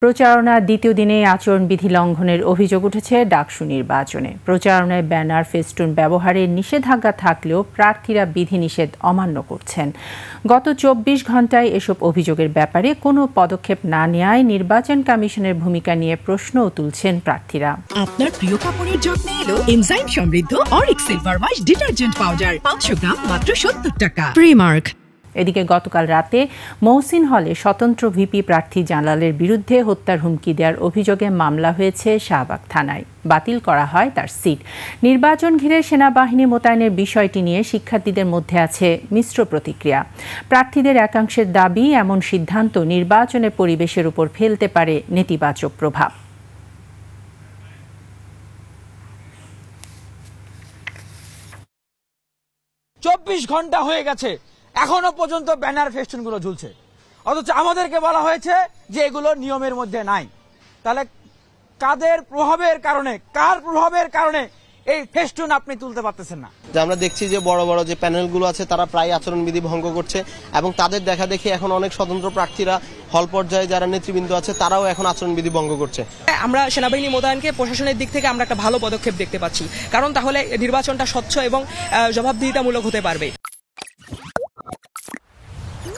প্রচারণার দ্বিতীয় দিনে আচরণবিধি লঙ্ঘনের অভিযোগ উঠেছে ডাকসু নির্বাচনে। প্রচারণায় ব্যানার ফেস্টুন ব্যবহারের নিষেধাজ্ঞা থাকলেও প্রার্থীরা বিধিনিষেধ অমান্য করছেন। গত ২৪ ঘণ্টায় এসব অভিযোগের ব্যাপারে কোনো পদক্ষেপ না নেওয়ায় নির্বাচন কমিশনের ভূমিকা নিয়ে প্রশ্নও তুলছেন প্রার্থীরা। আপনার প্রিয় কাপড়ের যত্নে এলো এনজাইম সমৃদ্ধ Arik silver wash detergent powder ৫০০ গ্রাম মাত্র ৭০ টাকা। প্রিমার্ক। এদিকে গতকাল রাতে মহসিন হলে স্বতন্ত্র ভিপি প্রার্থী জালালের বিরুদ্ধে হত্যার হুমকি দেওয়ার অভিযোগে মামলা হয়েছে শাহবাগ থানায়। বাতিল করা হয় তার সিট। নির্বাচন ঘিরে সেনাবাহিনী মোতায়েনের বিষয়টি নিয়ে শিক্ষার্থীদের মধ্যে আছে মিশ্র প্রতিক্রিয়া। প্রার্থীদের একাংশের দাবি, এমন সিদ্ধান্ত নির্বাচনের পরিবেশের উপর ফেলতে পারে নেতিবাচক প্রভাব। চব্বিশ ঘন্টা হয়ে গেছে, এখনো পর্যন্ত ব্যানার ফেস্টুনগুলো ঝুলছে, অথচ আমাদেরকে বলা হয়েছে যে এগুলো নিয়মের মধ্যে নাই। তাহলে কার প্রভাবের কারণে এই ফেস্টুন আপনি তুলতে পারতেছেন না? যে আমরা দেখছি যে বড় বড় যে প্যানেলগুলো আছে তারা প্রায় আচরণবিধি ভঙ্গ করছে, এবং তাদের দেখা দেখি এখন অনেক স্বতন্ত্র প্রার্থীরা হল পর্যায়ে যারা নেতৃবৃন্দ আছে তারাও এখন আচরণবিধি ভঙ্গ করছে। আমরা সেনাবাহিনী মোতায়েনকে প্রশাসনের দিক থেকে আমরা একটা ভালো পদক্ষেপ দেখতে পাচ্ছি, কারণ তাহলে নির্বাচনটা স্বচ্ছ এবং জবাবদিহিতামূলক হতে পারবে।